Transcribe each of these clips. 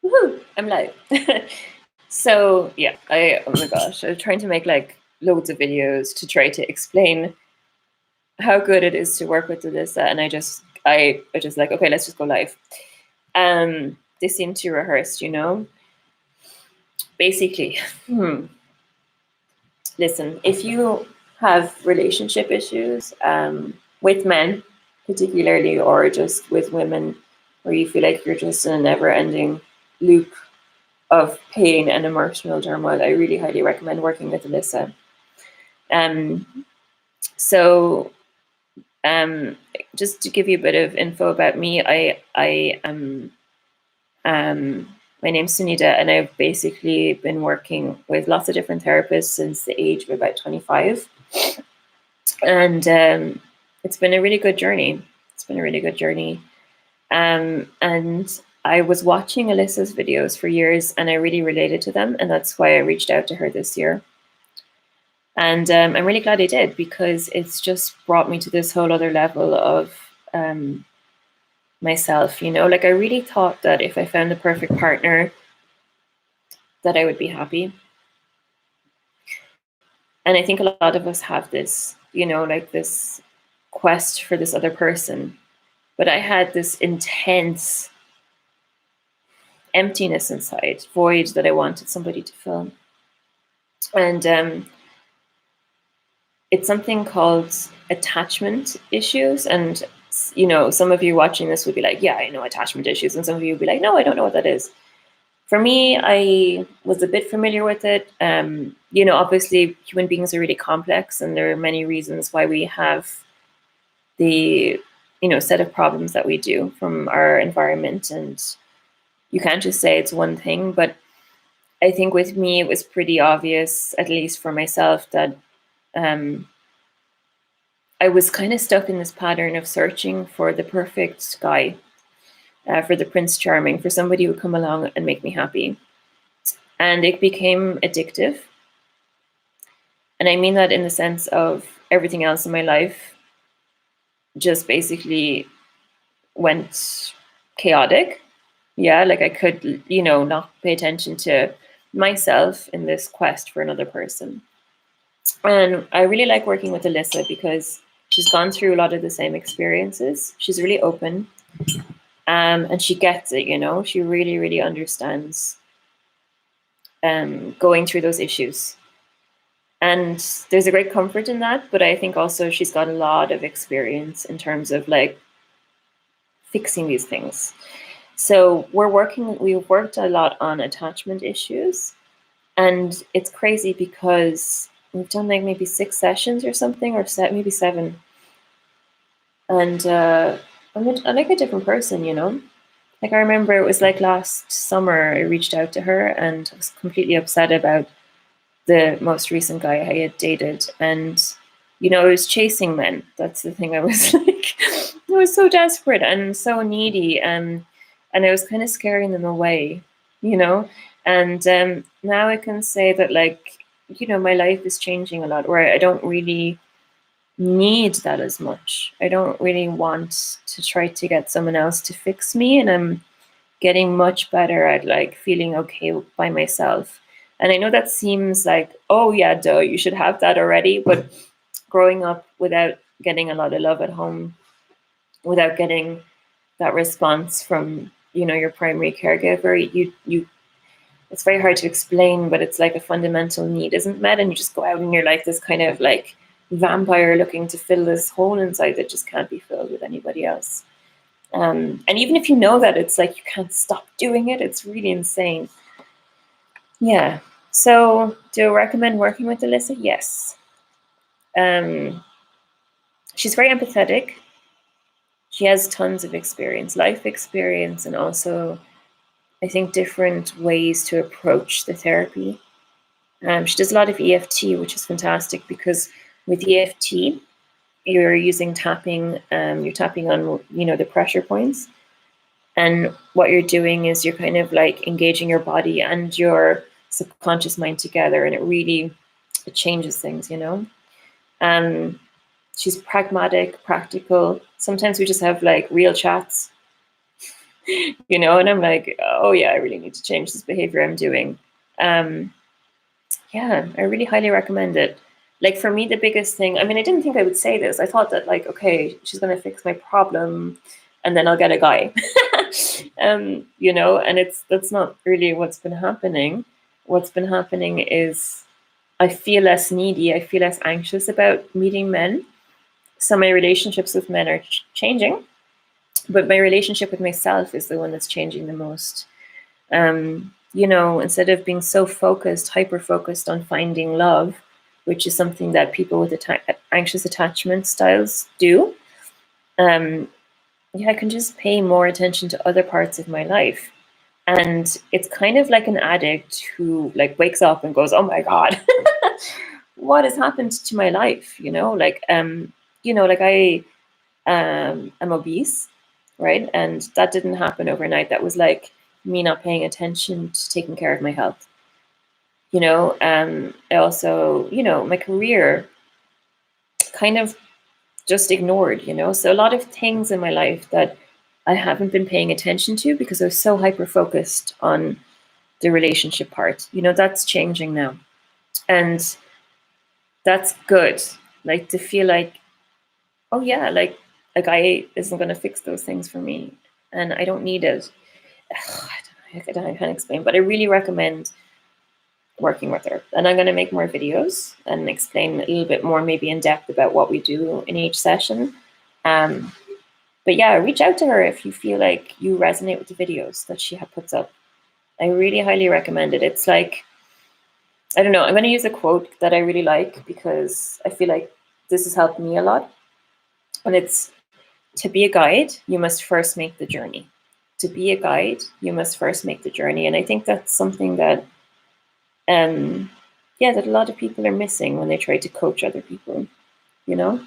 Woohoo! I'm live. So yeah, oh my gosh, I was trying to make like loads of videos to try to explain how good it is to work with Alyssa, and I just like, okay, let's just go live. They seem to rehearse, Basically, listen, if you have relationship issues with men, particularly, or just with women, where you feel like you're just in a never-ending loop of pain and emotional turmoil, I really highly recommend working with Alyssa. Um, so, just to give you a bit of info about me, I am my name's Sunita, and I've basically been working with lots of different therapists since the age of about 25, and it's been a really good journey. It's been a really good journey, and I was watching Alyssa's videos for years, and I really related to them, and that's why I reached out to her this year. And I'm really glad I did, because it's just brought me to this whole other level of myself, Like, I really thought that if I found the perfect partner, that I would be happy. And I think a lot of us have this, like this quest for this other person. But I had this intense emptiness inside, void that I wanted somebody to fill. And it's something called attachment issues. And, some of you watching this would be like, yeah, I know attachment issues. And some of you would be like, no, I don't know what that is. For me, I was a bit familiar with it. Obviously, human beings are really complex, and there are many reasons why we have the, set of problems that we do from our environment. And you can't just say it's one thing. But I think with me, it was pretty obvious, at least for myself, that I was kind of stuck in this pattern of searching for the perfect guy, for the Prince Charming, for somebody who would come along and make me happy. And it became addictive. And I mean that in the sense of everything else in my life just basically went chaotic. Yeah, like I could, not pay attention to myself in this quest for another person. And I really like working with Alyssa because she's gone through a lot of the same experiences. She's really open, and she gets it, She really, really understands going through those issues. And there's a great comfort in that, but I think also she's got a lot of experience in terms of like fixing these things. So we've worked a lot on attachment issues, and it's crazy because we've done like maybe 6 sessions or something, or maybe 7. And I'm like a different person, Like, I remember it was like last summer, I reached out to her and I was completely upset about the most recent guy I had dated. And, I was chasing men. That's the thing. I was like, I was so desperate and so needy. And I was kind of scaring them away, And now I can say that, like, my life is changing a lot, where I don't really need that as much. I don't really want to try to get someone else to fix me. And I'm getting much better at like feeling okay by myself. And I know that seems like, oh yeah, duh, you should have that already. But growing up without getting a lot of love at home, without getting that response from, your primary caregiver, you it's very hard to explain, but it's like a fundamental need isn't met, and you just go out and you're like this kind of like vampire looking to fill this hole inside that just can't be filled with anybody else. And even if you know that, it's like you can't stop doing it. It's really insane. Yeah. So, do I recommend working with Alyssa? Yes. She's very empathetic. She has tons of experience, life experience, and also, I think, different ways to approach the therapy. She does a lot of EFT, which is fantastic, because with EFT, you're using tapping. You're tapping on, the pressure points. And what you're doing is you're kind of like engaging your body and your subconscious mind together, and it changes things, She's pragmatic, practical. Sometimes we just have like real chats. you know, and I'm like, oh yeah, I really need to change this behavior I'm doing. Yeah, I really highly recommend it. Like for me, the biggest thing, I mean, I didn't think I would say this. I thought that like, okay, she's going to fix my problem and then I'll get a guy. You know, and that's not really what's been happening. What's been happening is I feel less needy. I feel less anxious about meeting men. So my relationships with men are changing, but my relationship with myself is the one that's changing the most. You know, instead of being so focused, hyper focused on finding love, which is something that people with anxious attachment styles do, yeah, I can just pay more attention to other parts of my life. And it's kind of like an addict who like wakes up and goes, "Oh my God, what has happened to my life?" You know, like I am obese, right? And that didn't happen overnight. That was like me not paying attention to taking care of my health. You know, I also, you know, my career kind of just ignored, you know. So a lot of things in my life that I haven't been paying attention to because I was so hyper focused on the relationship part, you know, that's changing now. And that's good. Like to feel like, oh yeah, like a guy isn't going to fix those things for me and I don't need it. I don't know, I can't explain, but I really recommend working with her. And I'm going to make more videos and explain a little bit more, maybe in depth, about what we do in each session. But yeah, reach out to her if you feel like you resonate with the videos that she puts up. I really highly recommend it. It's like, I don't know, I'm going to use a quote that I really like because I feel like this has helped me a lot. And it's, to be a guide, you must first make the journey. To be a guide, you must first make the journey. And I think that's something that, yeah, that a lot of people are missing when they try to coach other people, you know?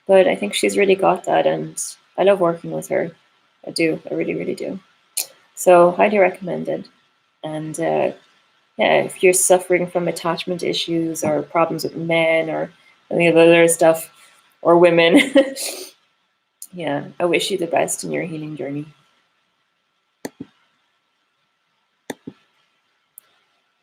But I think she's really got that. And I love working with her. I do. I really, really do. So highly recommended. And yeah, if you're suffering from attachment issues or problems with men or any of the other stuff, or women, yeah, I wish you the best in your healing journey.